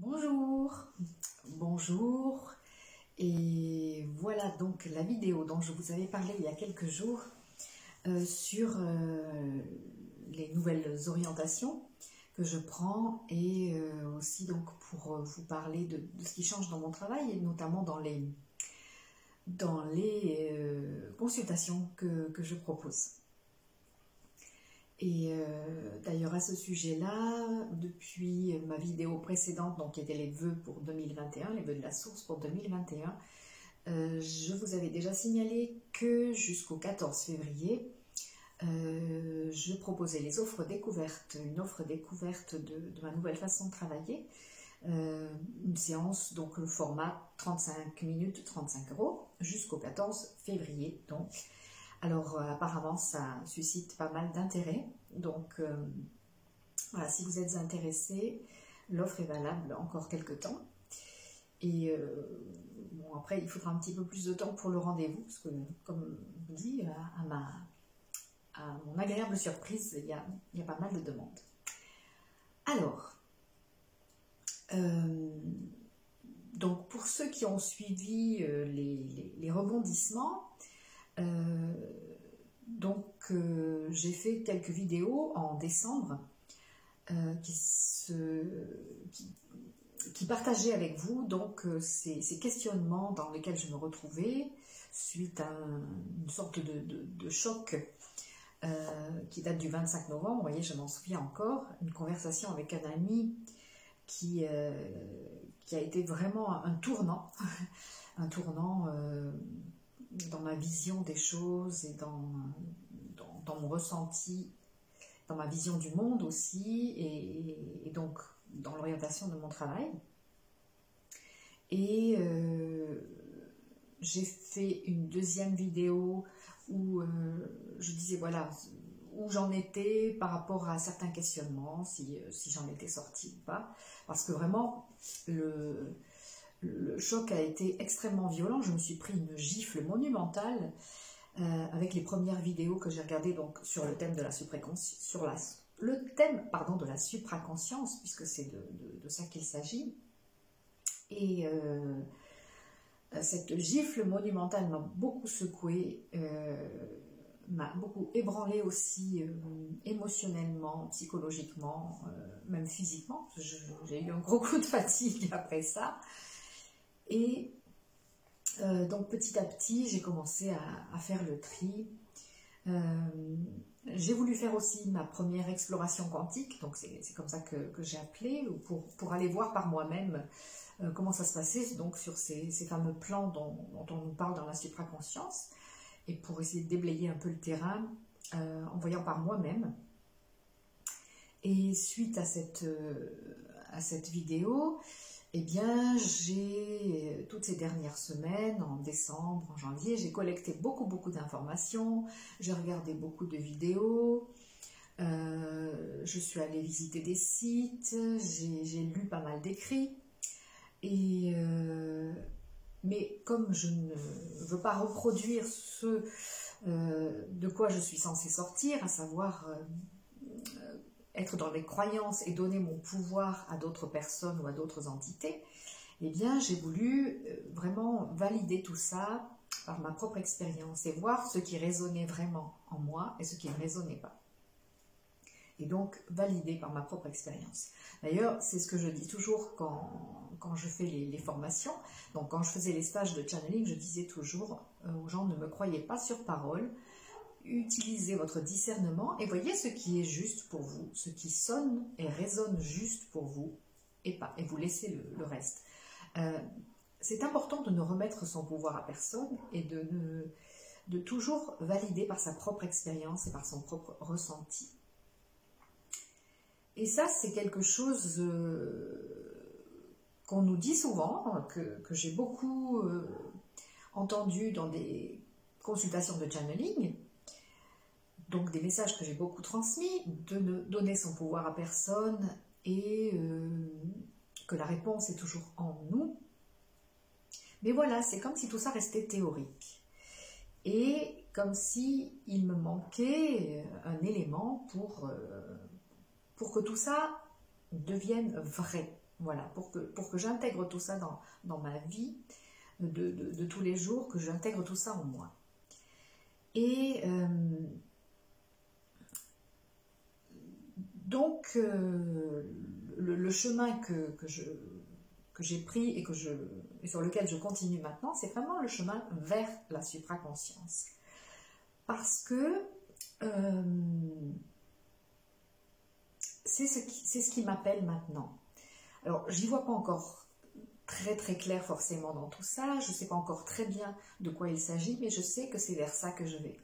Bonjour, bonjour, et voilà donc la vidéo dont je vous avais parlé il y a quelques jours sur les nouvelles orientations que je prends et aussi donc pour vous parler de ce qui change dans mon travail et notamment dans les consultations que je propose. Et d'ailleurs à ce sujet-là, depuis ma vidéo précédente, donc qui était les vœux pour 2021, les vœux de la source pour 2021, je vous avais déjà signalé que jusqu'au 14 février, je proposais les offres découvertes, une offre découverte de ma nouvelle façon de travailler, une séance, donc le format 35 minutes, 35 €, jusqu'au 14 février donc. Alors apparemment ça suscite pas mal d'intérêt, donc voilà, si vous êtes intéressé, l'offre est valable encore quelques temps. Et bon, après il faudra un petit peu plus de temps pour le rendez-vous, parce que comme je vous dis, à mon agréable surprise, il y a pas mal de demandes. Alors, donc pour ceux qui ont suivi les rebondissements, j'ai fait quelques vidéos en décembre qui partageaient avec vous donc ces questionnements dans lesquels je me retrouvais suite à une sorte de choc qui date du 25 novembre. Vous voyez, je m'en souviens encore, une conversation avec un ami qui a été vraiment un tournant, un tournant dans ma vision des choses et dans mon ressenti, dans ma vision du monde aussi, et donc dans l'orientation de mon travail. Et j'ai fait une deuxième vidéo où je disais voilà où j'en étais par rapport à certains questionnements, si j'en étais sortie ou pas, parce que vraiment le choc a été extrêmement violent. Je me suis pris une gifle monumentale avec les premières vidéos que j'ai regardées donc sur le thème de la supraconscience, de la supraconscience, puisque c'est de ça qu'il s'agit. Et cette gifle monumentale m'a beaucoup secouée, m'a beaucoup ébranlée aussi émotionnellement, psychologiquement, même physiquement. J'ai eu un gros coup de fatigue après ça. Et donc petit à petit, j'ai commencé à faire le tri. J'ai voulu faire aussi ma première exploration quantique, donc c'est comme ça que j'ai appelé, pour aller voir par moi-même comment ça se passait donc sur ces fameux plans dont on nous parle dans la supraconscience, et pour essayer de déblayer un peu le terrain en voyant par moi-même. Et suite à cette vidéo, eh bien, toutes ces dernières semaines, en décembre, en janvier, j'ai collecté beaucoup d'informations, j'ai regardé beaucoup de vidéos, je suis allée visiter des sites, j'ai lu pas mal d'écrits, mais comme je ne veux pas reproduire ce de quoi je suis censée sortir, à savoir être dans les croyances et donner mon pouvoir à d'autres personnes ou à d'autres entités, eh bien j'ai voulu vraiment valider tout ça par ma propre expérience et voir ce qui résonnait vraiment en moi et ce qui ne résonnait pas. Et donc valider par ma propre expérience. D'ailleurs, c'est ce que je dis toujours quand je fais les formations. Donc quand je faisais les stages de channeling, je disais toujours aux gens, ne me croyez pas sur parole, utilisez votre discernement et voyez ce qui est juste pour vous, ce qui sonne et résonne juste pour vous, et vous laissez le reste. C'est important de ne remettre son pouvoir à personne et de toujours valider par sa propre expérience et par son propre ressenti. Et ça, c'est quelque chose qu'on nous dit souvent, que j'ai beaucoup entendu dans des consultations de channeling, donc des messages que j'ai beaucoup transmis, de ne donner son pouvoir à personne et que la réponse est toujours en nous. Mais voilà, c'est comme si tout ça restait théorique. Et comme si il me manquait un élément pour que tout ça devienne vrai. Voilà, pour que j'intègre tout ça dans ma vie de tous les jours, que j'intègre tout ça en moi. Et donc, le chemin que j'ai pris et sur lequel je continue maintenant, c'est vraiment le chemin vers la supraconscience. Parce que c'est ce qui m'appelle maintenant. Alors, j'y vois pas encore très très clair forcément dans tout ça, je ne sais pas encore très bien de quoi il s'agit, mais je sais que c'est vers ça que je vais.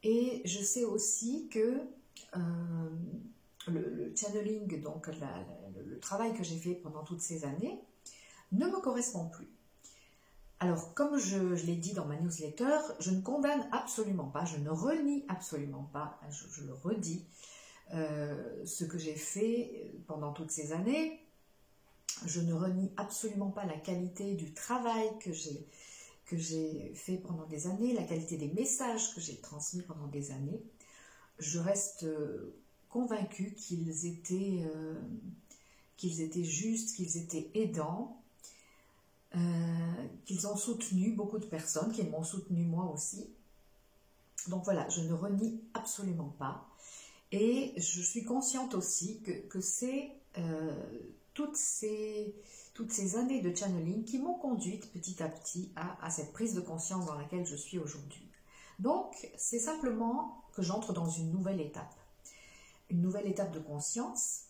Et je sais aussi que le channeling, donc le travail que j'ai fait pendant toutes ces années, ne me correspond plus. Alors, comme je l'ai dit dans ma newsletter, je ne condamne absolument pas, je ne renie absolument pas, je le redis, ce que j'ai fait pendant toutes ces années. Je ne renie absolument pas la qualité du travail que j'ai fait pendant des années, la qualité des messages que j'ai transmis pendant des années. Je reste convaincue qu'ils étaient justes, qu'ils étaient aidants, qu'ils ont soutenu beaucoup de personnes, qu'ils m'ont soutenu moi aussi. Donc voilà, je ne renie absolument pas. Et je suis consciente aussi que c'est toutes ces années de channeling qui m'ont conduite petit à petit à cette prise de conscience dans laquelle je suis aujourd'hui. Donc, c'est simplement que j'entre dans une nouvelle étape de conscience,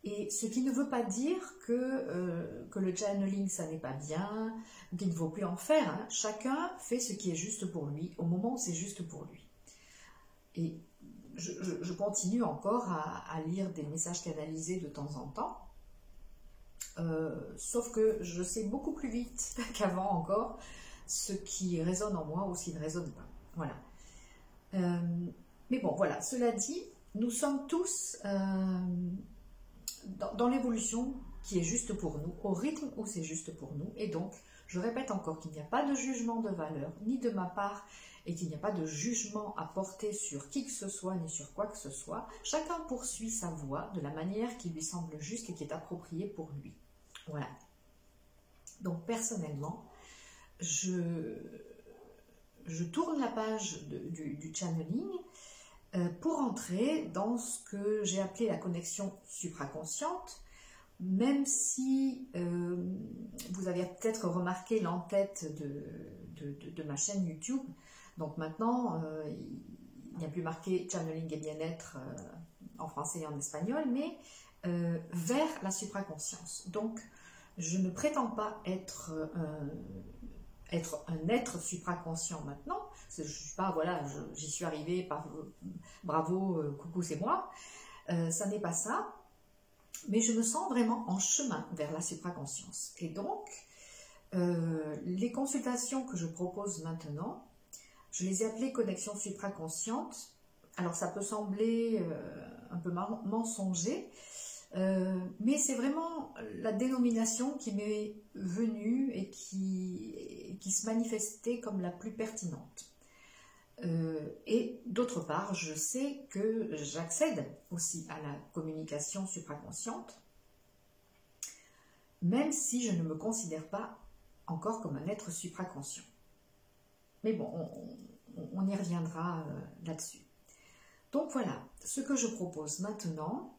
et ce qui ne veut pas dire que le channeling, ça n'est pas bien, qu'il ne faut plus en faire. Hein. Chacun fait ce qui est juste pour lui, au moment où c'est juste pour lui. Et je continue encore à lire des messages canalisés de temps en temps, sauf que je sais beaucoup plus vite qu'avant encore ce qui résonne en moi ou ce qui ne résonne pas. Voilà. Mais bon, voilà, cela dit, nous sommes tous dans l'évolution qui est juste pour nous, au rythme où c'est juste pour nous, et donc, je répète encore qu'il n'y a pas de jugement de valeur, ni de ma part, et qu'il n'y a pas de jugement à porter sur qui que ce soit, ni sur quoi que ce soit. Chacun poursuit sa voie de la manière qui lui semble juste et qui est appropriée pour lui. Voilà. Donc, personnellement, je tourne la page du channeling pour entrer dans ce que j'ai appelé la connexion supraconsciente, même si vous avez peut-être remarqué l'entête de ma chaîne YouTube. Donc maintenant, il n'y a plus marqué channeling et bien-être en français et en espagnol, mais vers la supraconscience. Donc, je ne prétends pas être un être supraconscient maintenant. Je ne suis pas, voilà, j'y suis arrivée, bravo, coucou, c'est moi. Ça n'est pas ça. Mais je me sens vraiment en chemin vers la supraconscience. Et donc, les consultations que je propose maintenant, je les ai appelées connexion supraconsciente. Alors, ça peut sembler un peu mensonger, mais c'est vraiment la dénomination qui m'est venue et qui se manifestait comme la plus pertinente. Et d'autre part, je sais que j'accède aussi à la communication supraconsciente, même si je ne me considère pas encore comme un être supraconscient. Mais bon, on y reviendra là-dessus. Donc voilà, ce que je propose maintenant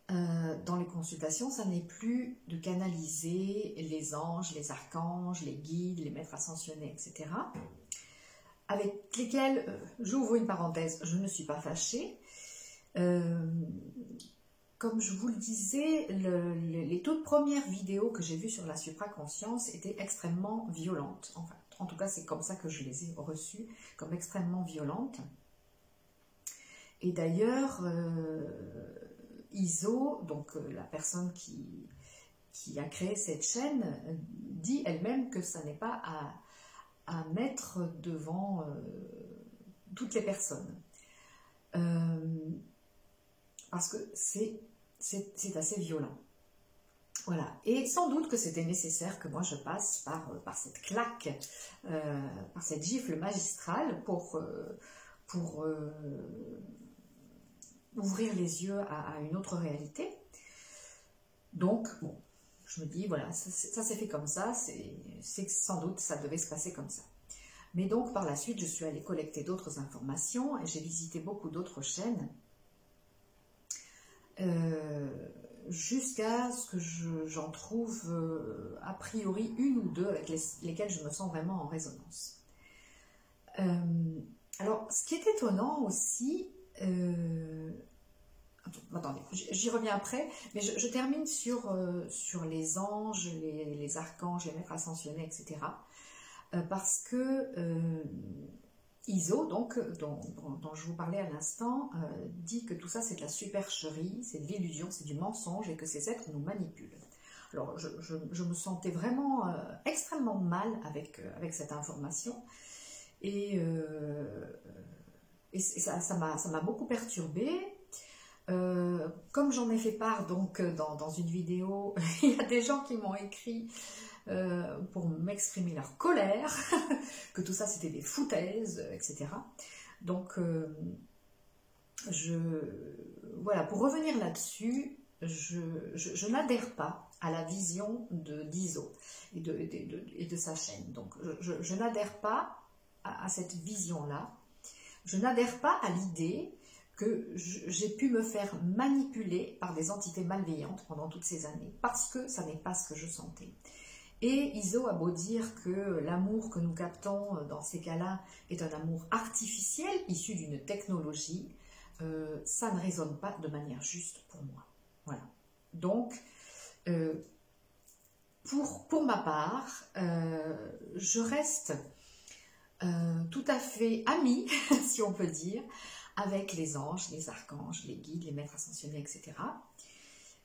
dans les consultations, ça n'est plus de canaliser les anges, les archanges, les guides, les maîtres ascensionnés, etc., avec lesquels, j'ouvre une parenthèse, je ne suis pas fâchée. Comme je vous le disais, les toutes premières vidéos que j'ai vues sur la supraconscience étaient extrêmement violentes. Enfin, en tout cas, c'est comme ça que je les ai reçues, comme extrêmement violentes. Et d'ailleurs, Iso, donc la personne qui a créé cette chaîne, dit elle-même que ça n'est pas à mettre devant toutes les personnes. Parce que c'est assez violent. Voilà. Et sans doute que c'était nécessaire que moi je passe par cette claque, par cette gifle magistrale pour ouvrir les yeux à une autre réalité. Donc, bon, je me dis, voilà, ça s'est fait comme ça, c'est que sans doute ça devait se passer comme ça. Mais donc, par la suite, je suis allée collecter d'autres informations et j'ai visité beaucoup d'autres chaînes jusqu'à ce que j'en trouve a priori une ou deux avec lesquelles je me sens vraiment en résonance. Alors, ce qui est étonnant aussi, attendez, j'y reviens après, mais je termine sur les anges, les archanges, les maîtres ascensionnés, etc. Parce que Iso, donc, dont je vous parlais à l'instant, dit que tout ça c'est de la supercherie, c'est de l'illusion, c'est du mensonge et que ces êtres nous manipulent. Alors je me sentais vraiment extrêmement mal avec cette information et ça m'a beaucoup perturbée. Comme j'en ai fait part donc dans une vidéo, il y a des gens qui m'ont écrit pour m'exprimer leur colère, que tout ça c'était des foutaises, etc. Donc voilà, pour revenir là-dessus, je n'adhère pas à la vision d'Iso et de sa chaîne. Donc je n'adhère pas à cette vision-là. Je n'adhère pas à l'idée que j'ai pu me faire manipuler par des entités malveillantes pendant toutes ces années, parce que ça n'est pas ce que je sentais. Et Iso a beau dire que l'amour que nous captons dans ces cas-là est un amour artificiel, issu d'une technologie, ça ne résonne pas de manière juste pour moi. Voilà. Donc, pour ma part, je reste tout à fait amie, si on peut dire, avec les anges, les archanges, les guides, les maîtres ascensionnés, etc.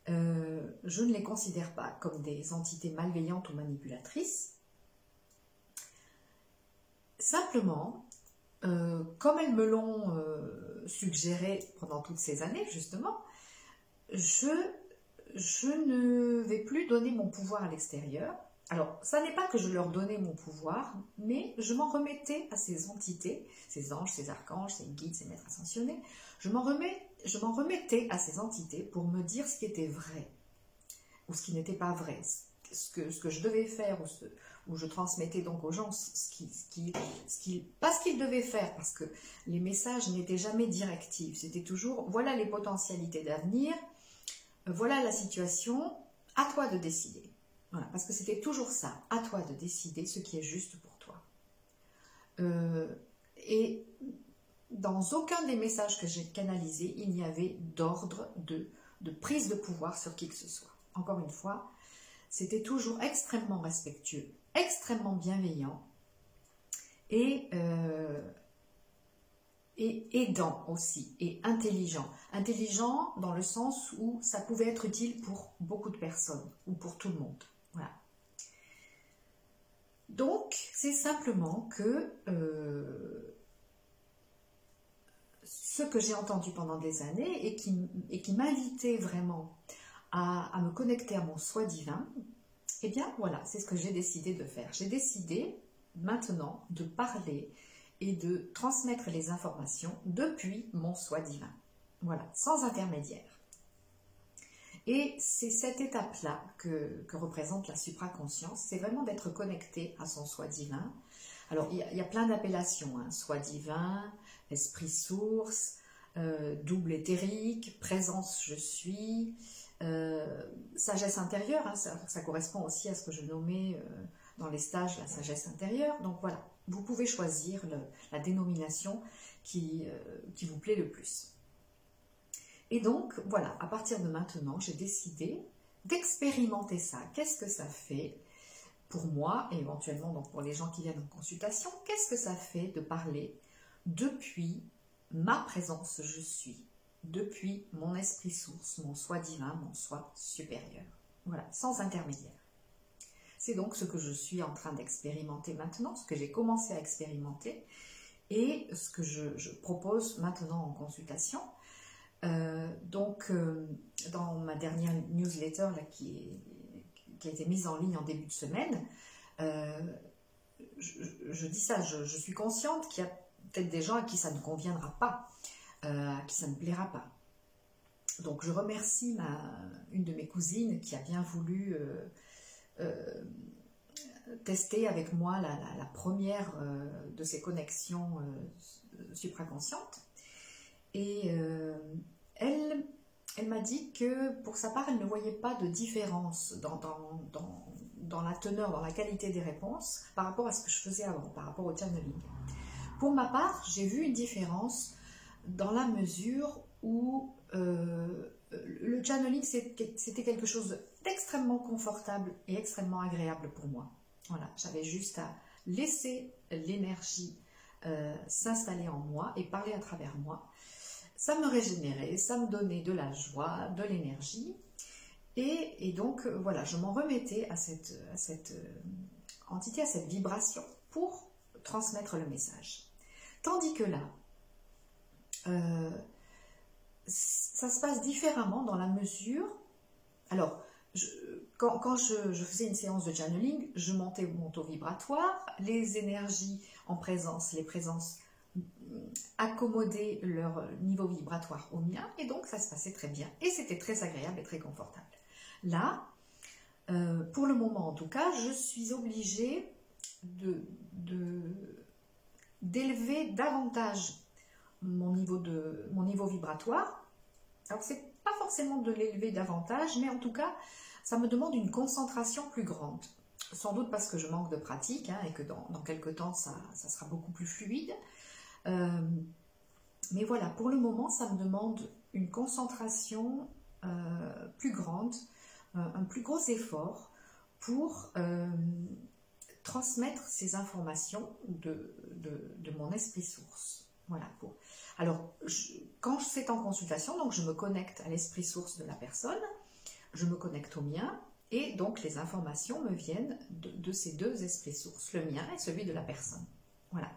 Je ne les considère pas comme des entités malveillantes ou manipulatrices. Simplement, comme elles me l'ont suggéré pendant toutes ces années, justement, je ne vais plus donner mon pouvoir à l'extérieur. Alors, ça n'est pas que je leur donnais mon pouvoir, mais je m'en remettais à ces entités, ces anges, ces archanges, ces guides, ces maîtres ascensionnés. Je m'en remettais à ces entités pour me dire ce qui était vrai ou ce qui n'était pas vrai, ce que je devais faire ou je transmettais donc aux gens pas ce qu'ils devaient faire, parce que les messages n'étaient jamais directifs, c'était toujours voilà les potentialités d'avenir, voilà la situation, à toi de décider. Voilà, parce que c'était toujours ça, à toi de décider ce qui est juste pour toi. Et dans aucun des messages que j'ai canalisés, il n'y avait d'ordre de prise de pouvoir sur qui que ce soit. Encore une fois, c'était toujours extrêmement respectueux, extrêmement bienveillant et aidant aussi, et intelligent. Intelligent dans le sens où ça pouvait être utile pour beaucoup de personnes, ou pour tout le monde. Voilà. Donc, c'est simplement que ce que j'ai entendu pendant des années et qui m'invitait vraiment à me connecter à mon soi divin, eh bien voilà, c'est ce que j'ai décidé de faire. J'ai décidé maintenant de parler et de transmettre les informations depuis mon soi divin. Voilà, sans intermédiaire. Et c'est cette étape-là que représente la supraconscience, c'est vraiment d'être connecté à son soi divin. Alors, il y a plein d'appellations, hein, soi divin, esprit source, double éthérique, présence je suis, sagesse intérieure, hein, ça correspond aussi à ce que je nommais dans les stages la sagesse intérieure. Donc voilà, vous pouvez choisir la dénomination qui vous plaît le plus. Et donc, voilà, à partir de maintenant, j'ai décidé d'expérimenter ça. Qu'est-ce que ça fait pour moi, et éventuellement donc pour les gens qui viennent en consultation, qu'est-ce que ça fait de parler depuis ma présence je suis, depuis mon esprit source, mon soi divin, mon soi supérieur. Voilà, sans intermédiaire. C'est donc ce que je suis en train d'expérimenter maintenant, ce que j'ai commencé à expérimenter, et ce que je propose maintenant en consultation. Dans ma dernière newsletter là, qui a été mise en ligne en début de semaine, je dis ça, je suis consciente qu'il y a peut-être des gens à qui ça ne conviendra pas, à qui ça ne plaira pas. Donc je remercie une de mes cousines qui a bien voulu tester avec moi la première de ces connexions supraconscientes. Et elle m'a dit que pour sa part, elle ne voyait pas de différence dans la teneur, dans la qualité des réponses par rapport à ce que je faisais avant, par rapport au channeling. Pour ma part, j'ai vu une différence dans la mesure où le channeling, c'était quelque chose d'extrêmement confortable et extrêmement agréable pour moi. Voilà, j'avais juste à laisser l'énergie s'installer en moi et parler à travers moi. Ça me régénérait, ça me donnait de la joie, de l'énergie. Et donc, voilà, je m'en remettais à cette entité, à cette vibration pour transmettre le message. Tandis que là, ça se passe différemment dans la mesure... Alors, quand je faisais une séance de channeling, je montais mon taux vibratoire, les énergies en présence, les présences accommodaient leur niveau vibratoire au mien, et donc ça se passait très bien, et c'était très agréable et très confortable. Là, pour le moment en tout cas, je suis obligée d'élever davantage mon niveau vibratoire. Alors c'est pas forcément de l'élever davantage, mais en tout cas, ça me demande une concentration plus grande. Sans doute parce que je manque de pratique, hein, et que dans quelques temps, ça sera beaucoup plus fluide. Mais voilà, pour le moment, ça me demande une concentration plus grande, un plus gros effort pour transmettre ces informations de mon esprit source. Voilà. Alors, quand c'est en consultation, donc je me connecte à l'esprit source de la personne, je me connecte au mien, et donc les informations me viennent de ces deux esprits sources, le mien et celui de la personne. Voilà.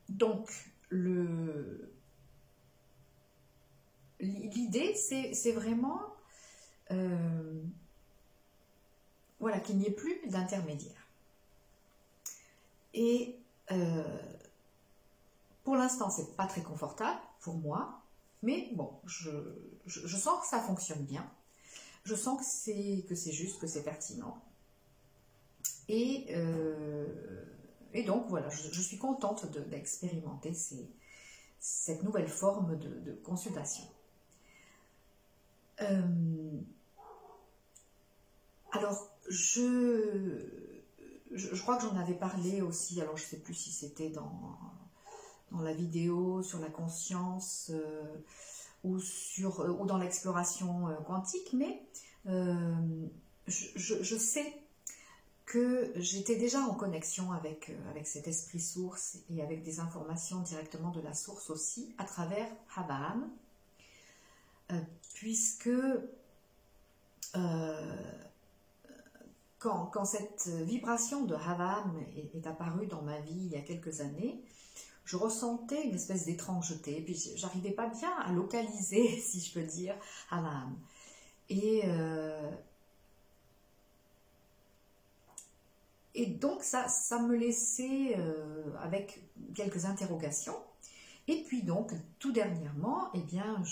Donc, l'idée, c'est vraiment voilà, qu'il n'y ait plus d'intermédiaire. Et pour l'instant, c'est pas très confortable pour moi, mais bon, je sens que ça fonctionne bien. Je sens que c'est juste, que c'est pertinent. Et donc voilà, je suis contente d'expérimenter cette nouvelle forme de consultation. Alors, je crois que j'en avais parlé aussi, alors je ne sais plus si c'était dans la vidéo sur la conscience ou dans l'exploration quantique, mais je sais que j'étais déjà en connexion avec cet esprit source et avec des informations directement de la source aussi, à travers Havaam, puisque quand cette vibration de Havaam est apparue dans ma vie il y a quelques années, je ressentais une espèce d'étrangeté, puis j'arrivais pas bien à localiser, si je peux dire, Havaam. Et donc ça me laissait avec quelques interrogations. Et puis donc, tout dernièrement, eh bien,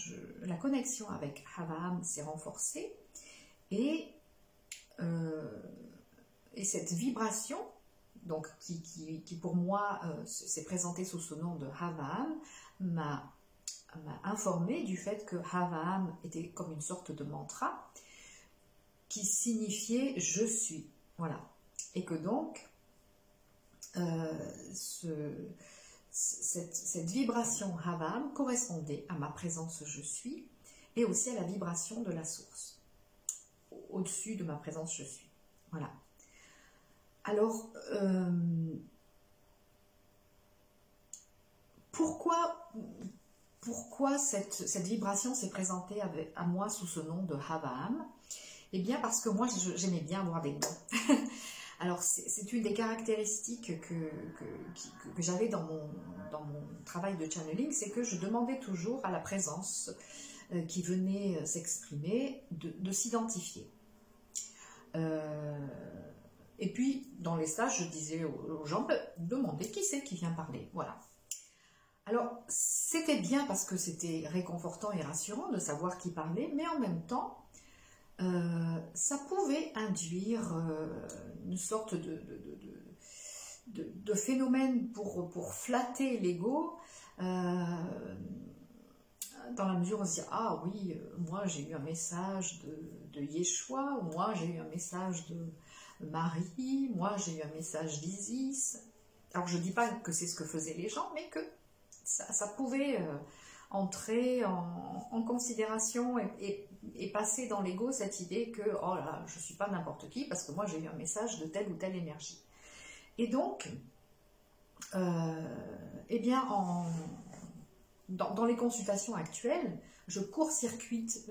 la connexion avec Havaam s'est renforcée, et cette vibration, donc, qui pour moi s'est présentée sous ce nom de Havaam, m'a informé du fait que Havaam était comme une sorte de mantra qui signifiait « je suis ». Voilà. Et que donc, cette vibration Havaam correspondait à ma présence je suis, et aussi à la vibration de la source, au-dessus de ma présence je suis. Voilà. Alors, pourquoi cette vibration s'est présentée à moi sous ce nom de Havaam? Eh bien parce que moi j'aimais bien avoir des mots. Alors c'est une des caractéristiques que j'avais dans mon travail de channeling, c'est que je demandais toujours à la présence qui venait s'exprimer de s'identifier. Et puis dans les stages, je disais aux gens, demandez qui c'est qui vient parler. Voilà. Alors, c'était bien parce que c'était réconfortant et rassurant de savoir qui parlait, mais en même temps, ça pouvait induire une sorte de phénomène pour flatter l'ego, dans la mesure où on se dit, ah oui, moi j'ai eu un message de Yeshua, ou moi j'ai eu un message de Marie, moi j'ai eu un message d'Isis. Alors je ne dis pas que c'est ce que faisaient les gens, mais que ça pouvait entrer en considération et passer dans l'ego cette idée que, oh là, je ne suis pas n'importe qui, parce que moi j'ai eu un message de telle ou telle énergie. Et donc, eh bien, dans les consultations actuelles, je court-circuite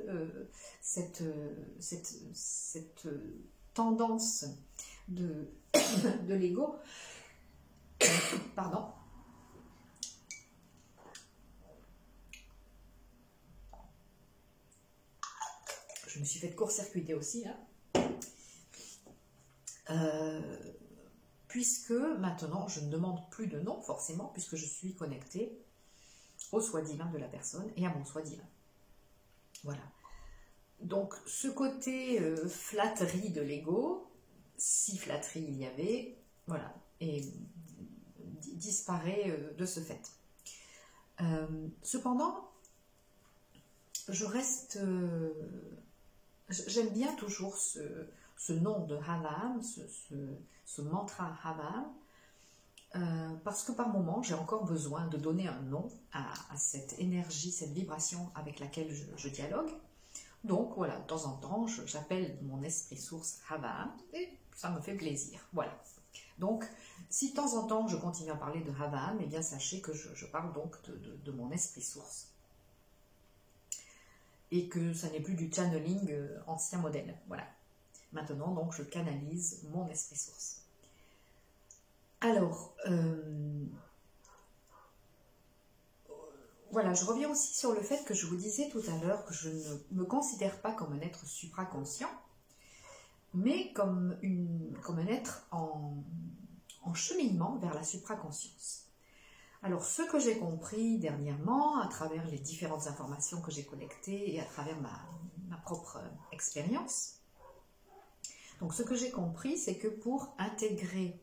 cette tendance de l'ego. Pardon. Je me suis fait court-circuiter aussi, là. Puisque maintenant, je ne demande plus de nom, forcément, puisque je suis connectée au soi divin de la personne et à mon soi divin. Voilà. Donc, ce côté flatterie de l'ego, si flatterie il y avait, voilà, et disparaît de ce fait. Cependant, je reste... j'aime bien toujours ce nom de Havam, ce mantra Havam, parce que par moment, j'ai encore besoin de donner un nom à cette énergie, cette vibration avec laquelle je dialogue. Donc voilà, de temps en temps, j'appelle mon esprit source Havam et ça me fait plaisir. Voilà. Donc, si de temps en temps je continue à parler de Havam, eh bien sachez que je parle donc de mon esprit source. Et que ça n'est plus du channeling ancien modèle. Voilà. Maintenant, donc, je canalise mon esprit source. Alors, voilà, je reviens aussi sur le fait que je vous disais tout à l'heure que je ne me considère pas comme un être supraconscient, mais comme un être en cheminement vers la supraconscience. Alors, ce que j'ai compris dernièrement, à travers les différentes informations que j'ai collectées et à travers ma propre expérience, donc ce que j'ai compris, c'est que pour intégrer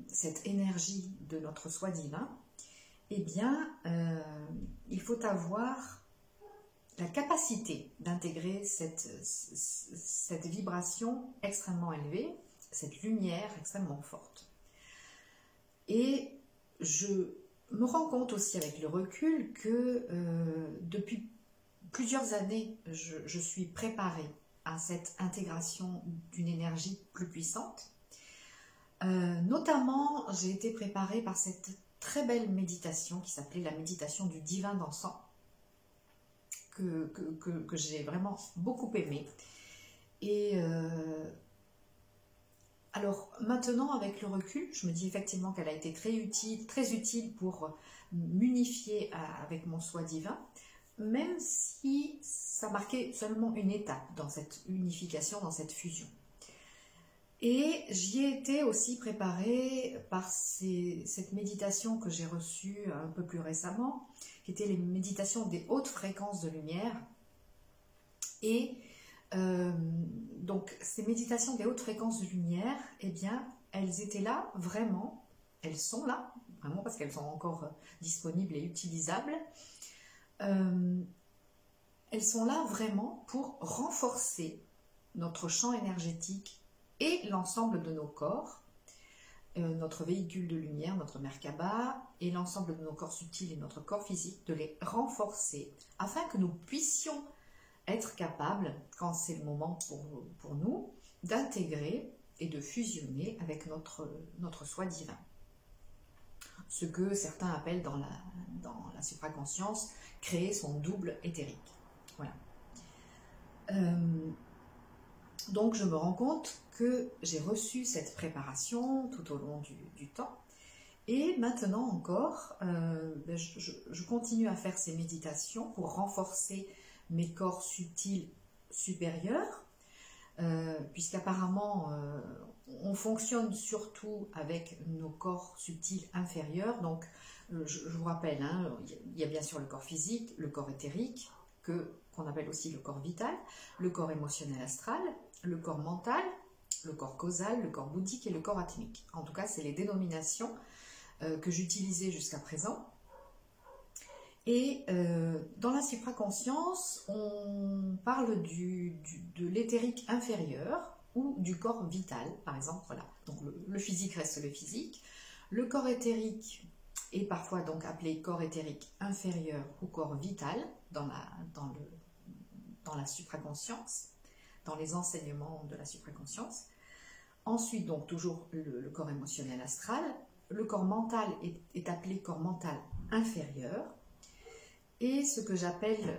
cette énergie de notre soi divin, eh bien, il faut avoir la capacité d'intégrer cette vibration extrêmement élevée, cette lumière extrêmement forte. Et je me rends compte aussi avec le recul que depuis plusieurs années, je suis préparée à cette intégration d'une énergie plus puissante. Notamment, j'ai été préparée par cette très belle méditation qui s'appelait la méditation du divin dansant, que j'ai vraiment beaucoup aimée. Et alors maintenant, avec le recul, je me dis effectivement qu'elle a été très utile pour m'unifier avec mon soi divin, même si ça marquait seulement une étape dans cette unification, dans cette fusion. Et j'y ai été aussi préparée par cette méditation que j'ai reçue un peu plus récemment, qui était les méditations des hautes fréquences de lumière. Et donc ces méditations des hautes fréquences de lumière, eh bien, elles étaient là vraiment, elles sont là, vraiment parce qu'elles sont encore disponibles et utilisables. Elles sont là vraiment pour renforcer notre champ énergétique et l'ensemble de nos corps, notre véhicule de lumière, notre Merkaba, et l'ensemble de nos corps subtils et notre corps physique, de les renforcer afin que nous puissions être capables, quand c'est le moment pour nous, d'intégrer et de fusionner avec notre soi divin. Ce que certains appellent dans la supraconscience, créer son double éthérique. Voilà. Donc je me rends compte que j'ai reçu cette préparation tout au long du temps. Et maintenant encore, je continue à faire ces méditations pour renforcer mes corps subtils supérieurs, puisqu'apparemment on fonctionne surtout avec nos corps subtils inférieurs. Donc Je vous rappelle, hein, il y a bien sûr le corps physique, le corps éthérique, qu'on appelle aussi le corps vital, le corps émotionnel astral, le corps mental, le corps causal, le corps bouddhique et le corps atmique. En tout cas, c'est les dénominations que j'utilisais jusqu'à présent. Et dans la supraconscience, on parle de l'éthérique inférieur ou du corps vital, par exemple. Voilà. Donc le physique reste le physique. Le corps éthérique est parfois donc appelé corps éthérique inférieur ou corps vital dans la supraconscience, dans les enseignements de la supraconscience. Ensuite, donc toujours le corps émotionnel astral. Le corps mental est appelé corps mental inférieur. Et ce que j'appelle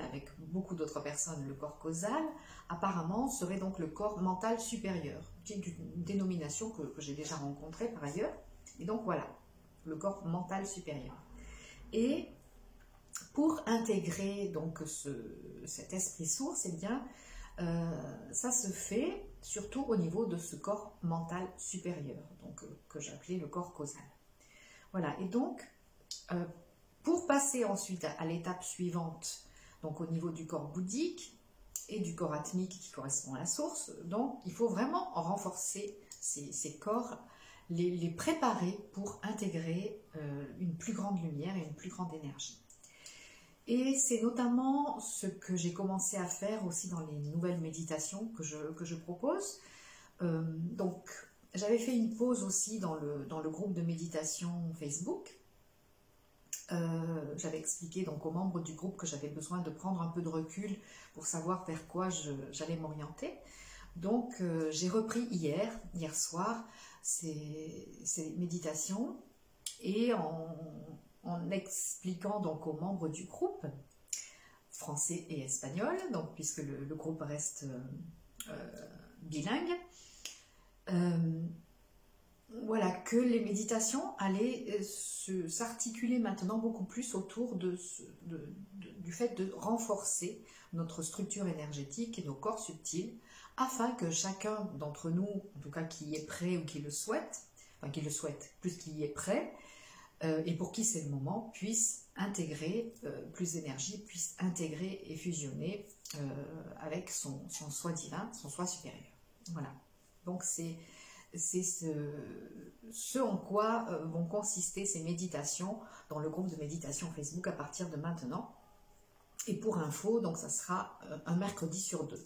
avec beaucoup d'autres personnes le corps causal, apparemment serait donc le corps mental supérieur, qui est une dénomination que j'ai déjà rencontrée par ailleurs. Et donc voilà, le corps mental supérieur. Et pour intégrer donc cet esprit source, eh bien, ça se fait surtout au niveau de ce corps mental supérieur, donc que j'appelais le corps causal. Voilà, et donc pour passer ensuite à l'étape suivante, donc au niveau du corps bouddhique et du corps atmique qui correspond à la source, donc il faut vraiment renforcer ces corps, les préparer pour intégrer une plus grande lumière et une plus grande énergie. Et c'est notamment ce que j'ai commencé à faire aussi dans les nouvelles méditations que je propose. Donc j'avais fait une pause aussi dans le groupe de méditation Facebook. J'avais expliqué donc aux membres du groupe que j'avais besoin de prendre un peu de recul pour savoir vers quoi j'allais m'orienter. Donc j'ai repris hier soir ces méditations et en expliquant donc aux membres du groupe français et espagnol, donc puisque le groupe reste bilingue, voilà, que les méditations allaient s'articuler maintenant beaucoup plus autour du fait de renforcer notre structure énergétique et nos corps subtils, afin que chacun d'entre nous, en tout cas qui est prêt ou qui le souhaite, plus qui y est prêt, et pour qui c'est le moment, puisse intégrer plus d'énergie, puisse intégrer et fusionner avec son soi divin, son soi supérieur. Voilà, donc c'est ce en quoi vont consister ces méditations dans le groupe de méditation Facebook à partir de maintenant. Et pour info, donc ça sera un mercredi sur 2.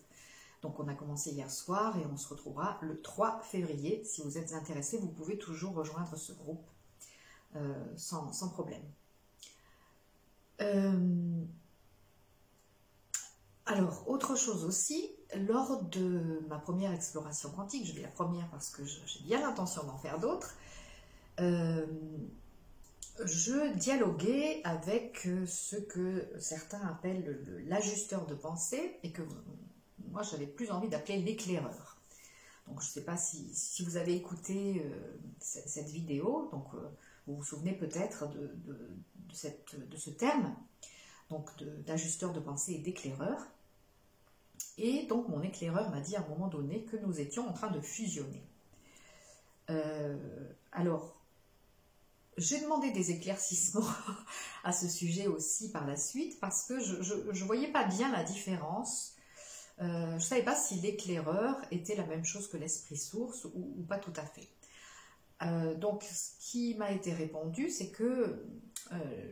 Donc on a commencé hier soir et on se retrouvera le 3 février. Si vous êtes intéressés, vous pouvez toujours rejoindre ce groupe sans problème. Alors, autre chose aussi, lors de ma première exploration quantique, je dis la première parce que j'ai bien l'intention d'en faire d'autres, je dialoguais avec ce que certains appellent l'ajusteur de pensée et que moi j'avais plus envie d'appeler l'éclaireur. Donc je ne sais pas si vous avez écouté cette vidéo, donc vous vous souvenez peut-être de ce terme, donc d'ajusteur de pensée et d'éclaireur. Et donc mon éclaireur m'a dit à un moment donné que nous étions en train de fusionner. Alors, j'ai demandé des éclaircissements à ce sujet aussi par la suite parce que je ne voyais pas bien la différence. Je ne savais pas si l'éclaireur était la même chose que l'esprit source ou pas tout à fait. Donc ce qui m'a été répondu, c'est que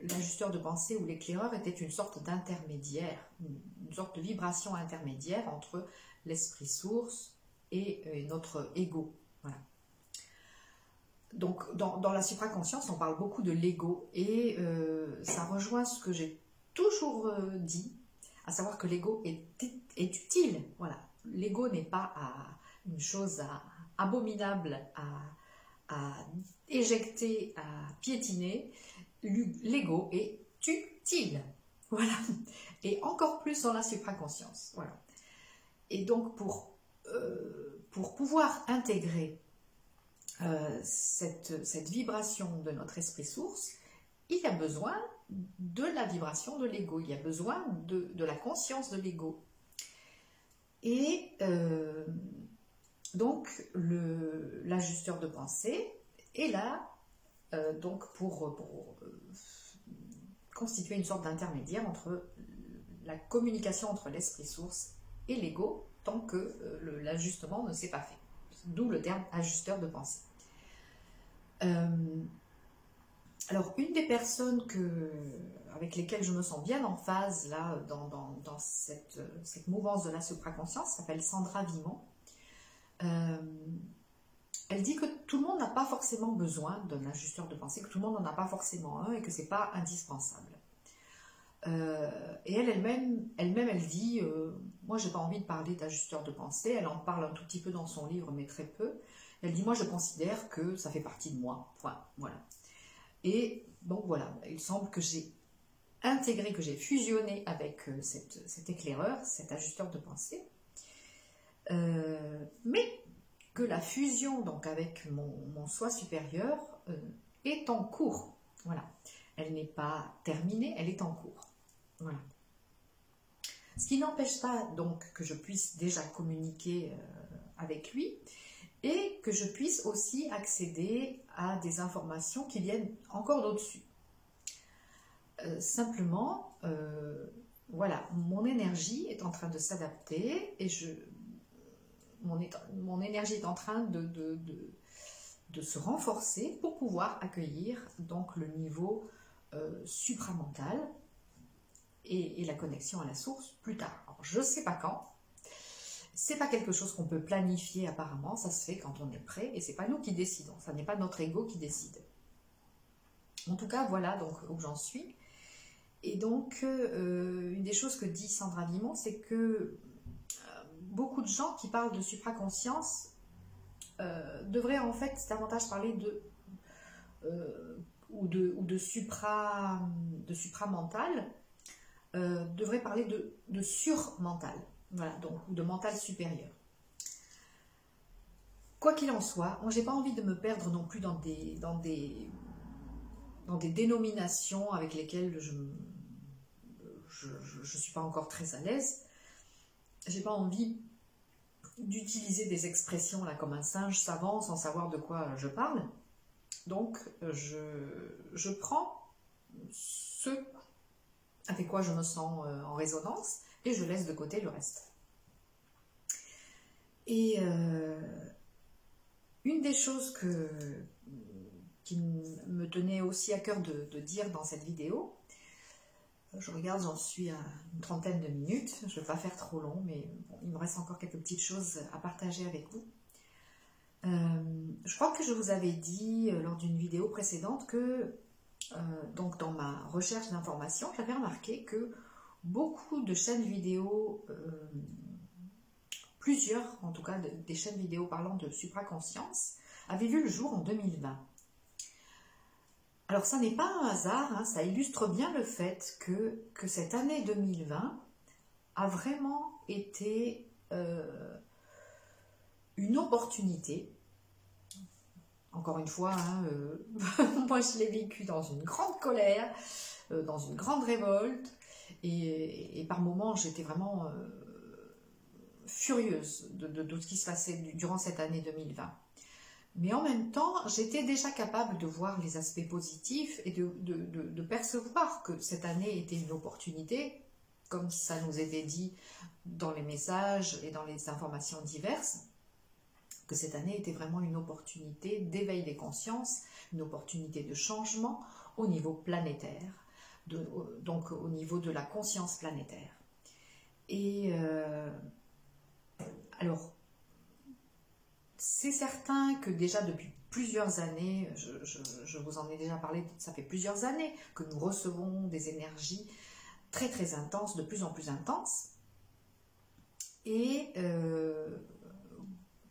l'ajusteur de pensée ou l'éclaireur était une sorte d'intermédiaire, une sorte de vibration intermédiaire entre l'esprit source et notre ego. Voilà. Donc dans la supraconscience, on parle beaucoup de l'ego et ça rejoint ce que j'ai toujours dit, à savoir que l'ego est utile. Voilà. L'ego n'est pas une chose abominable à éjecter, à piétiner. L'ego est utile. Voilà. Et encore plus dans la supraconscience. Voilà. Et donc pour pouvoir intégrer cette vibration de notre esprit source, il y a besoin de la vibration de l'ego, il y a besoin de la conscience de l'ego. Et donc l'ajusteur de pensée est là donc pour constituer une sorte d'intermédiaire entre la communication entre l'esprit source et l'ego, tant que l'ajustement ne s'est pas fait. D'où le terme ajusteur de pensée. Alors, une des personnes avec lesquelles je me sens bien en phase là, dans cette mouvance de la supraconscience s'appelle Sandra Vimon. Elle dit que tout le monde n'a pas forcément besoin d'un ajusteur de pensée, que tout le monde n'en a pas forcément un et que ce n'est pas indispensable. Et elle-même, elle dit, moi j'ai pas envie de parler d'ajusteur de pensée, elle en parle un tout petit peu dans son livre, mais très peu. Elle dit, moi je considère que ça fait partie de moi, point, voilà. Et donc voilà, il semble que j'ai intégré, que j'ai fusionné avec cet éclaireur, cet ajusteur de pensée, mais que la fusion donc avec mon soi supérieur est en cours, voilà. Elle n'est pas terminée, elle est en cours. Voilà. Ce qui n'empêche pas donc que je puisse déjà communiquer avec lui et que je puisse aussi accéder à des informations qui viennent encore d'au-dessus. Simplement, voilà, mon énergie est en train de s'adapter et mon énergie est en train de se renforcer pour pouvoir accueillir donc le niveau supramental et la connexion à la source plus tard. Alors, je ne sais pas quand, c'est pas quelque chose qu'on peut planifier apparemment, ça se fait quand on est prêt et c'est pas nous qui décidons, ça n'est pas notre ego qui décide. En tout cas, voilà donc où j'en suis. Et donc, une des choses que dit Sandra Vimon, c'est que beaucoup de gens qui parlent de supraconscience devraient en fait davantage parler de supramental, devrait parler de surmental, voilà, donc de mental supérieur. Quoi qu'il en soit, moi j'ai pas envie de me perdre non plus dans des dénominations avec lesquelles je suis pas encore très à l'aise. J'ai pas envie d'utiliser des expressions là comme un singe savant sans savoir de quoi je parle. Donc je prends ce avec quoi je me sens en résonance et je laisse de côté le reste. Et une des choses qui me tenait aussi à cœur de dire dans cette vidéo, je regarde, j'en suis à une trentaine de minutes, je ne vais pas faire trop long, mais bon, il me reste encore quelques petites choses à partager avec vous. Je crois que je vous avais dit lors d'une vidéo précédente que donc dans ma recherche d'informations, j'avais remarqué que beaucoup de chaînes vidéo, plusieurs en tout cas des chaînes vidéo parlant de supraconscience, avaient vu le jour en 2020. Alors ça n'est pas un hasard, hein, ça illustre bien le fait que cette année 2020 a vraiment été une opportunité. Encore une fois, hein, moi je l'ai vécu dans une grande colère, dans une grande révolte, et par moments j'étais vraiment furieuse de tout ce qui se passait durant cette année 2020. Mais en même temps, j'étais déjà capable de voir les aspects positifs et de percevoir que cette année était une opportunité, comme ça nous était dit dans les messages et dans les informations diverses, que cette année était vraiment une opportunité d'éveil des consciences, une opportunité de changement au niveau planétaire, donc au niveau de la conscience planétaire. Et alors, c'est certain que déjà depuis plusieurs années, je vous en ai déjà parlé, ça fait plusieurs années que nous recevons des énergies très très intenses, de plus en plus intenses. Et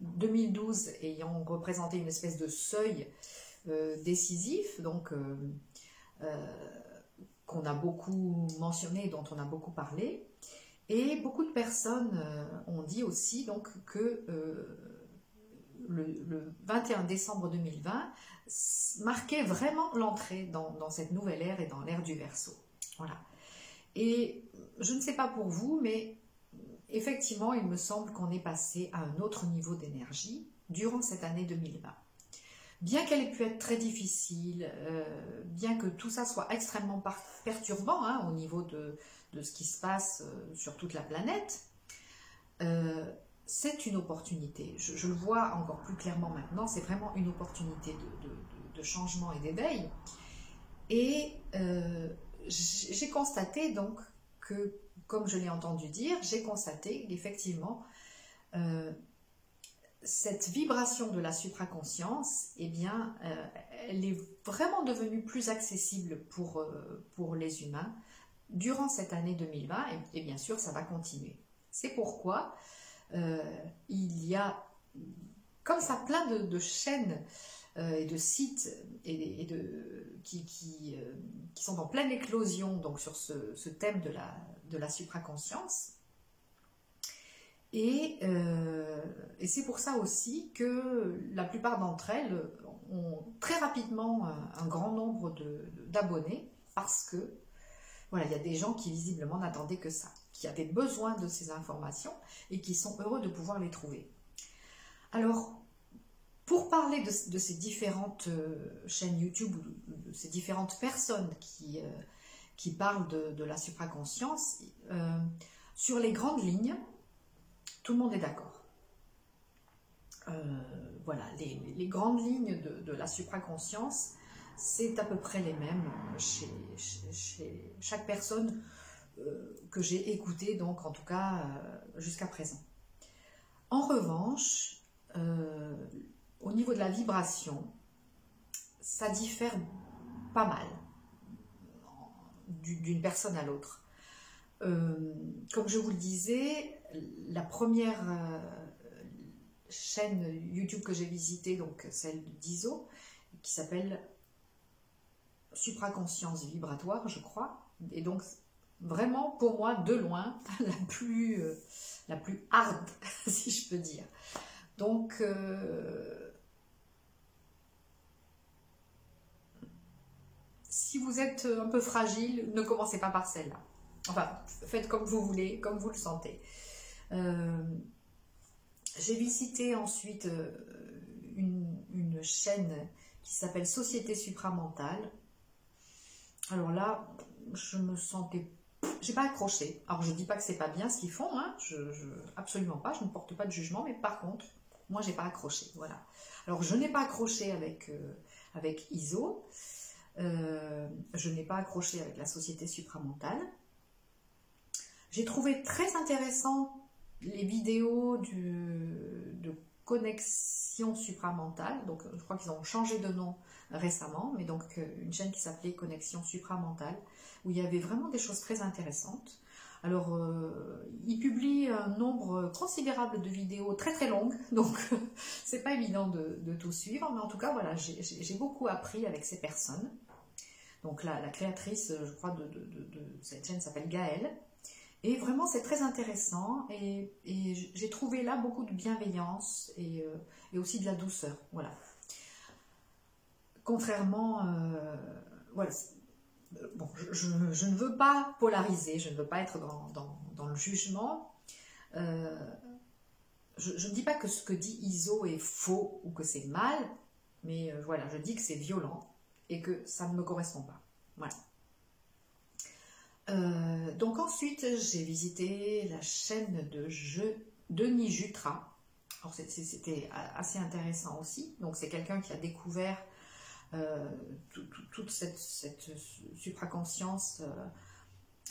2012 ayant représenté une espèce de seuil décisif, donc qu'on a beaucoup mentionné, dont on a beaucoup parlé, et beaucoup de personnes ont dit aussi donc que le 21 décembre 2020 marquait vraiment l'entrée dans cette nouvelle ère et dans l'ère du Verseau. Voilà. Et je ne sais pas pour vous, mais effectivement, il me semble qu'on est passé à un autre niveau d'énergie durant cette année 2020. bien qu'elle ait pu être très difficile, bien que tout ça soit extrêmement perturbant hein, au niveau de ce qui se passe sur toute la planète, c'est une opportunité. Je le vois encore plus clairement maintenant, c'est vraiment une opportunité de changement et d'éveil. Et j'ai constaté donc que, comme je l'ai entendu dire, j'ai constaté qu'effectivement, cette vibration de la supraconscience, eh bien, elle est vraiment devenue plus accessible pour les humains durant cette année 2020 et bien sûr, ça va continuer. C'est pourquoi il y a comme ça plein de chaînes et de sites qui sont en pleine éclosion donc, sur ce thème de la supraconscience. Et c'est pour ça aussi que la plupart d'entre elles ont très rapidement un grand nombre d'abonnés parce que voilà, il y a des gens qui visiblement n'attendaient que ça, qui avaient besoin de ces informations et qui sont heureux de pouvoir les trouver. Alors, pour parler de ces différentes chaînes YouTube, de ces différentes personnes qui parlent de la supraconscience, sur les grandes lignes, tout le monde est d'accord. Voilà, les grandes lignes de la supraconscience, c'est à peu près les mêmes chez chaque personne que j'ai écoutée, donc en tout cas jusqu'à présent. En revanche, au niveau de la vibration, ça diffère pas mal d'une personne à l'autre. Comme je vous le disais, la première chaîne YouTube que j'ai visitée, donc celle d'Iso, qui s'appelle Supraconscience vibratoire, je crois, et donc vraiment pour moi de loin la plus hard, si je peux dire. Donc si vous êtes un peu fragile, ne commencez pas par celle-là. Enfin, faites comme vous voulez, comme vous le sentez. J'ai visité ensuite une chaîne qui s'appelle Société Supramentale. Alors là, je me sentais... J'ai pas accroché. Alors je dis pas que c'est pas bien ce qu'ils font, hein. Absolument pas, je ne porte pas de jugement, mais par contre, moi j'ai pas accroché, voilà. Alors je n'ai pas accroché avec Iso, je n'ai pas accroché avec la Société Supramentale. J'ai trouvé très intéressant les vidéos de Connexion Supramentale, donc je crois qu'ils ont changé de nom récemment, mais donc une chaîne qui s'appelait Connexion Supramentale, où il y avait vraiment des choses très intéressantes. Alors, ils publient un nombre considérable de vidéos très très longues, donc c'est pas évident de tout suivre, mais en tout cas, voilà, j'ai beaucoup appris avec ces personnes. Donc la créatrice, je crois, de cette chaîne s'appelle Gaëlle. Et vraiment, c'est très intéressant et j'ai trouvé là beaucoup de bienveillance et aussi de la douceur. Voilà. Contrairement, voilà, bon, je ne veux pas polariser, je ne veux pas être dans le jugement. Je ne dis pas que ce que dit Iso est faux ou que c'est mal, mais voilà, je dis que c'est violent et que ça ne me correspond pas. Voilà. Donc ensuite j'ai visité la chaîne de Denis Jutras. Alors c'était assez intéressant aussi. Donc c'est quelqu'un qui a découvert toute cette supraconscience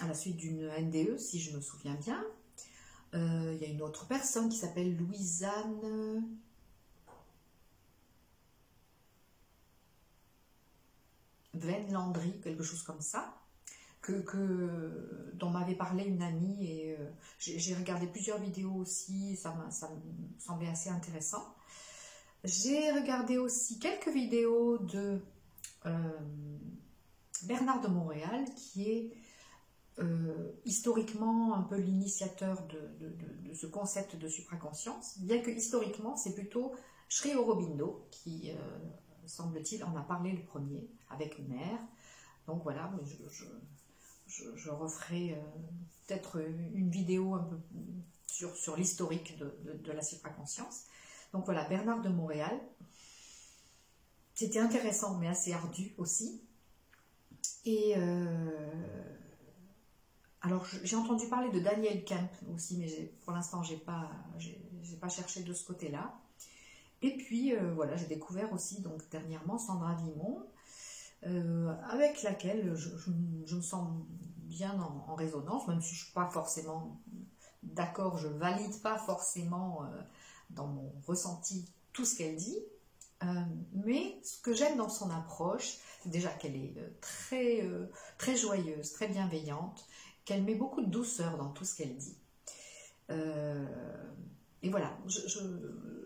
à la suite d'une NDE, si je me souviens bien. Il y a une autre personne qui s'appelle Louisanne Venlandry, quelque chose comme ça. Dont m'avait parlé une amie et j'ai regardé plusieurs vidéos aussi, ça me semblait assez intéressant. J'ai regardé aussi quelques vidéos de Bernard de Montréal, qui est historiquement un peu l'initiateur de ce concept de supraconscience, bien que historiquement c'est plutôt Sri Aurobindo qui, semble-t-il, en a parlé le premier avec Mère. Donc voilà, mais je referai peut-être une vidéo un peu sur l'historique de la supraconscience. Donc voilà, Bernard de Montréal. C'était intéressant, mais assez ardu aussi. Et alors, j'ai entendu parler de Daniel Kemp aussi, mais pour l'instant, j'ai pas cherché de ce côté-là. Et puis, voilà, j'ai découvert aussi, donc, dernièrement, Sandra Vimont, avec laquelle je me sens bien en résonance, même si je ne suis pas forcément d'accord, je ne valide pas forcément dans mon ressenti tout ce qu'elle dit, mais ce que j'aime dans son approche, c'est déjà qu'elle est très joyeuse, très bienveillante, qu'elle met beaucoup de douceur dans tout ce qu'elle dit. Et voilà,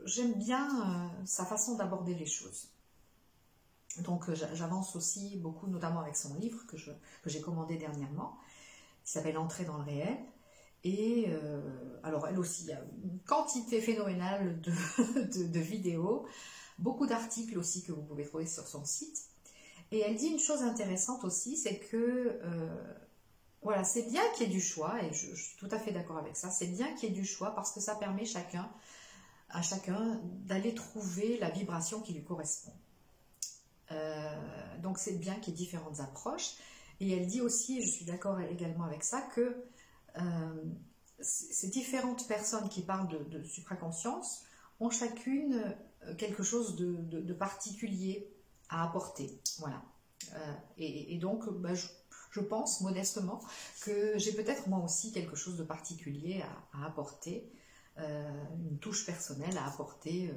j'aime bien sa façon d'aborder les choses. Donc j'avance aussi beaucoup, notamment avec son livre que j'ai commandé dernièrement, qui s'appelle Entrer dans le réel. Et alors elle aussi, il y a une quantité phénoménale de vidéos, beaucoup d'articles aussi que vous pouvez trouver sur son site. Et elle dit une chose intéressante aussi, c'est que voilà, c'est bien qu'il y ait du choix, et je suis tout à fait d'accord avec ça, c'est bien qu'il y ait du choix parce que ça permet à chacun d'aller trouver la vibration qui lui correspond. Donc c'est bien qu'il y ait différentes approches. Et elle dit aussi, et je suis d'accord également avec ça, que ces différentes personnes qui parlent de supraconscience ont chacune quelque chose de particulier à apporter. Voilà. Et donc, je pense modestement que j'ai peut-être moi aussi quelque chose de particulier à apporter, une touche personnelle à apporter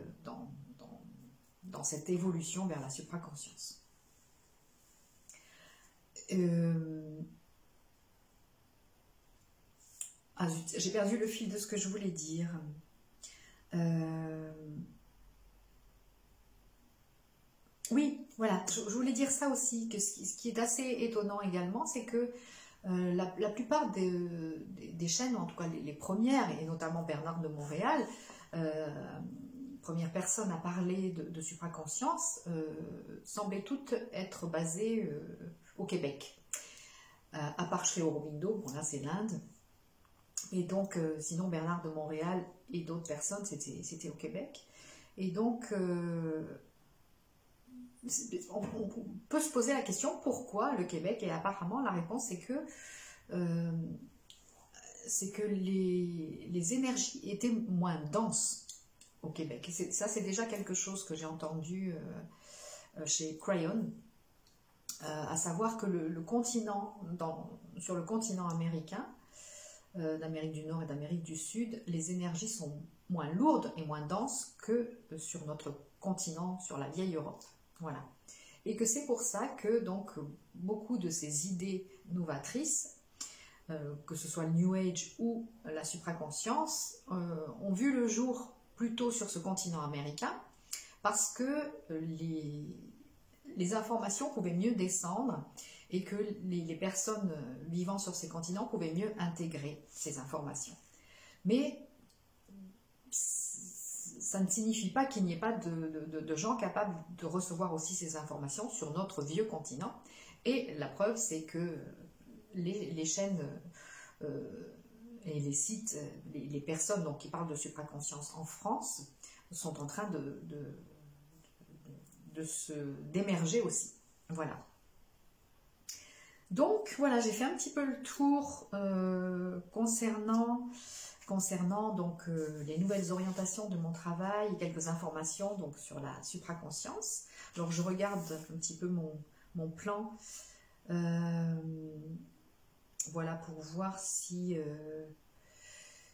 dans cette évolution vers la supraconscience. Ah zut, j'ai perdu le fil de ce que je voulais dire. Oui, voilà, je voulais dire ça aussi, que ce qui est assez étonnant également, c'est que la plupart des chaînes, en tout cas les premières, et notamment Bernard de Montréal, première personne à parler de supraconscience, semblaient toutes être basées au Québec. À part Sri Aurobindo, bon là c'est l'Inde. Et donc, sinon Bernard de Montréal et d'autres personnes, c'était au Québec. Et donc, on peut se poser la question, pourquoi le Québec? Et apparemment, la réponse c'est que les énergies étaient moins denses au Québec. Et ça, c'est déjà quelque chose que j'ai entendu chez Crayon, à savoir que sur le continent américain, d'Amérique du Nord et d'Amérique du Sud, les énergies sont moins lourdes et moins denses que sur notre continent, sur la vieille Europe. Voilà. Et que c'est pour ça que donc beaucoup de ces idées novatrices, que ce soit le New Age ou la supraconscience, ont vu le jour plutôt sur ce continent américain, parce que les informations pouvaient mieux descendre et que les personnes vivant sur ces continents pouvaient mieux intégrer ces informations. Mais ça ne signifie pas qu'il n'y ait pas de gens capables de recevoir aussi ces informations sur notre vieux continent. Et la preuve, c'est que les chaînes et les sites, les personnes donc, qui parlent de supraconscience en France sont en train d'émerger aussi. Voilà. Donc voilà, j'ai fait un petit peu le tour concernant donc les nouvelles orientations de mon travail et quelques informations donc sur la supraconscience. Alors je regarde un petit peu mon plan, voilà, pour voir si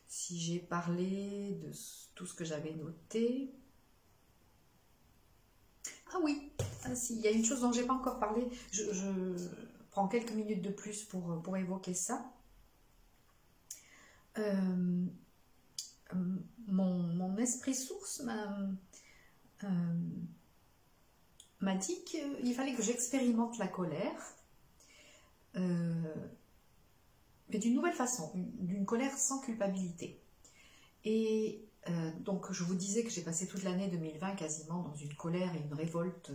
j'ai parlé de tout ce que j'avais noté. Ah oui, si, il y a une chose dont je n'ai pas encore parlé, je prends quelques minutes de plus pour évoquer ça. Mon esprit source m'a dit qu'il fallait que j'expérimente la colère, mais d'une nouvelle façon, d'une colère sans culpabilité. Et donc je vous disais que j'ai passé toute l'année 2020 quasiment dans une colère et une révolte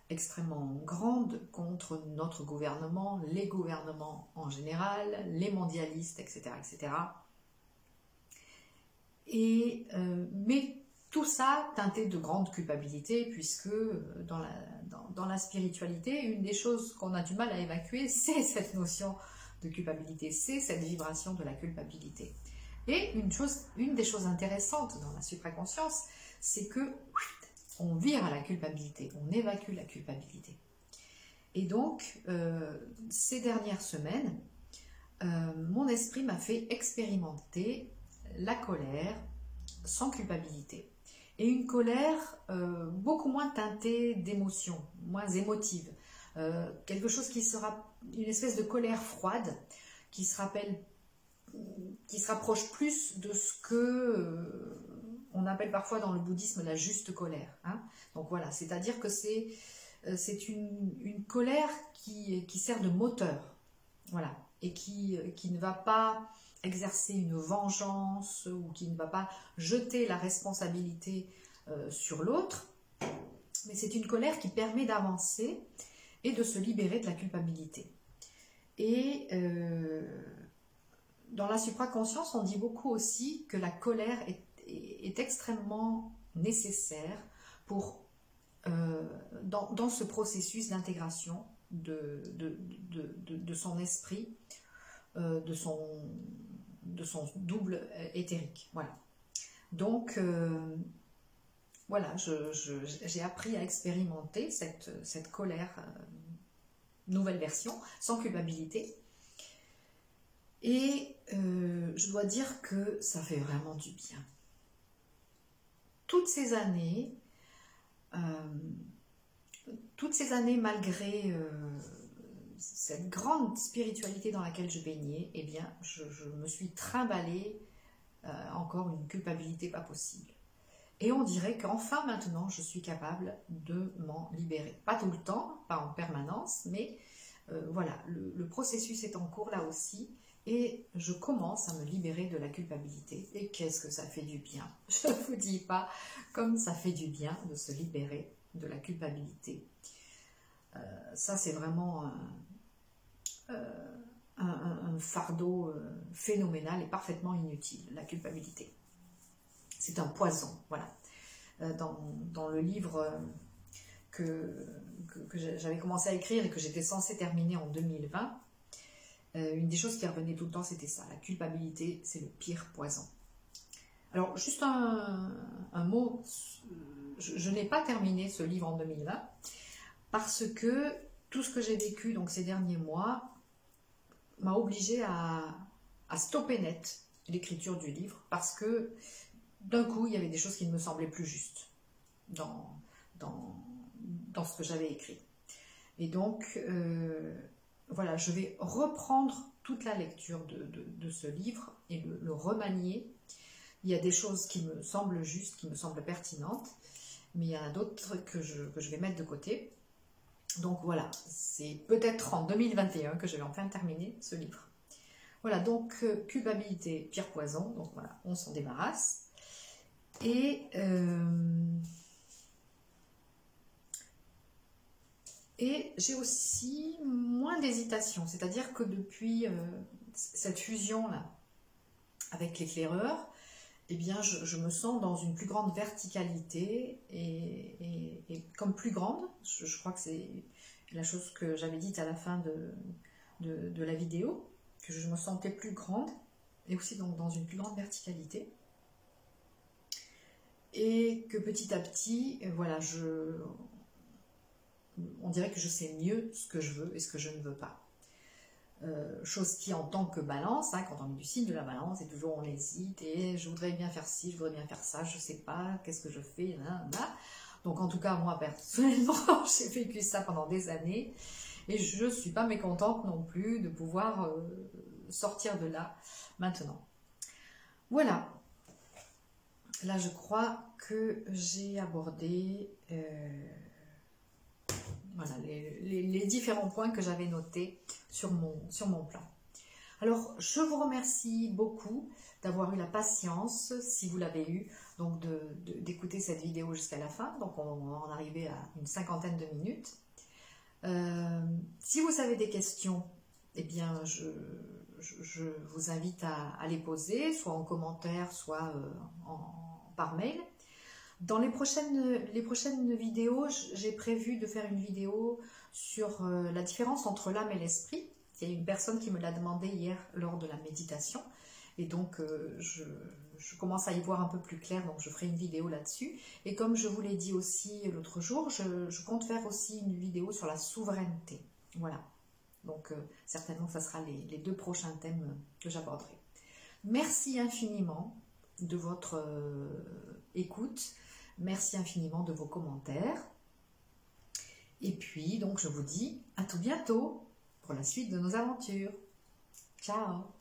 extrêmement grande contre notre gouvernement, les gouvernements en général, les mondialistes, etc. etc. Mais tout ça teinté de grande culpabilité, puisque dans la spiritualité, une des choses qu'on a du mal à évacuer, c'est cette notion de culpabilité, c'est cette vibration de la culpabilité. Et une des choses intéressantes dans la supraconscience, c'est que on vire à la culpabilité, on évacue la culpabilité. Et donc, ces dernières semaines, mon esprit m'a fait expérimenter la colère sans culpabilité. Et une colère beaucoup moins teintée d'émotions, moins émotive. Quelque chose qui sera une espèce de colère froide qui se rapproche plus de ce que on appelle parfois dans le bouddhisme la juste colère. Hein. Donc voilà, c'est-à-dire que c'est une colère qui sert de moteur, voilà, et qui ne va pas exercer une vengeance ou qui ne va pas jeter la responsabilité sur l'autre, mais c'est une colère qui permet d'avancer et de se libérer de la culpabilité. Et dans la supraconscience, on dit beaucoup aussi que la colère est extrêmement nécessaire pour, dans ce processus d'intégration de son esprit, de son double éthérique. Voilà. Donc, voilà, j'ai appris à expérimenter cette colère, nouvelle version, sans culpabilité. Et je dois dire que ça fait vraiment du bien. Toutes ces années, malgré cette grande spiritualité dans laquelle je baignais, eh bien, je me suis trimballée encore une culpabilité pas possible. Et on dirait qu'enfin maintenant, je suis capable de m'en libérer. Pas tout le temps, pas en permanence, mais voilà, le processus est en cours là aussi. Et je commence à me libérer de la culpabilité. Et qu'est-ce que ça fait du bien! Je ne vous dis pas comme ça fait du bien de se libérer de la culpabilité. Ça, c'est vraiment un fardeau phénoménal et parfaitement inutile, la culpabilité. C'est un poison, voilà. Dans le livre que j'avais commencé à écrire et que j'étais censée terminer en 2020, une des choses qui revenait tout le temps, c'était ça. La culpabilité, c'est le pire poison. Alors, juste un mot. Je n'ai pas terminé ce livre en 2020 parce que tout ce que j'ai vécu donc, ces derniers mois m'a obligée à stopper net l'écriture du livre parce que d'un coup, il y avait des choses qui ne me semblaient plus justes dans ce que j'avais écrit. Et donc, voilà, je vais reprendre toute la lecture de ce livre et le remanier. Il y a des choses qui me semblent justes, qui me semblent pertinentes, mais il y en a d'autres que je vais mettre de côté. Donc voilà, c'est peut-être en 2021 que je vais enfin terminer ce livre. Voilà, donc culpabilité, pire poison, donc voilà, on s'en débarrasse. Et j'ai aussi moins d'hésitation, c'est-à-dire que depuis cette fusion-là avec l'éclaireur, eh bien, je me sens dans une plus grande verticalité et comme plus grande, je crois que c'est la chose que j'avais dite à la fin de la vidéo, que je me sentais plus grande et aussi donc dans une plus grande verticalité. Et que petit à petit, voilà, on dirait que je sais mieux ce que je veux et ce que je ne veux pas. Chose qui, en tant que balance, hein, quand on est du signe de la balance, et toujours on hésite, et je voudrais bien faire ci, je voudrais bien faire ça, je ne sais pas, qu'est-ce que je fais, là. Donc en tout cas, moi, personnellement, j'ai vécu ça pendant des années, et je ne suis pas mécontente non plus de pouvoir sortir de là maintenant. Voilà. Là, je crois que j'ai abordé voilà, les différents points que j'avais notés sur mon plan. Alors, je vous remercie beaucoup d'avoir eu la patience, si vous l'avez eu, donc d'écouter cette vidéo jusqu'à la fin. Donc, on va en arriver à une 50aine de minutes. Si vous avez des questions, eh bien, je vous invite à les poser, soit en commentaire, soit par mail. Dans les prochaines vidéos, j'ai prévu de faire une vidéo sur la différence entre l'âme et l'esprit. Il y a une personne qui me l'a demandé hier lors de la méditation. Et donc, je commence à y voir un peu plus clair, donc je ferai une vidéo là-dessus. Et comme je vous l'ai dit aussi l'autre jour, je compte faire aussi une vidéo sur la souveraineté. Voilà. Donc, certainement, ça sera les 2 prochains thèmes que j'aborderai. Merci infiniment de votre écoute. Merci infiniment de vos commentaires. Et puis, donc, je vous dis à tout bientôt pour la suite de nos aventures. Ciao!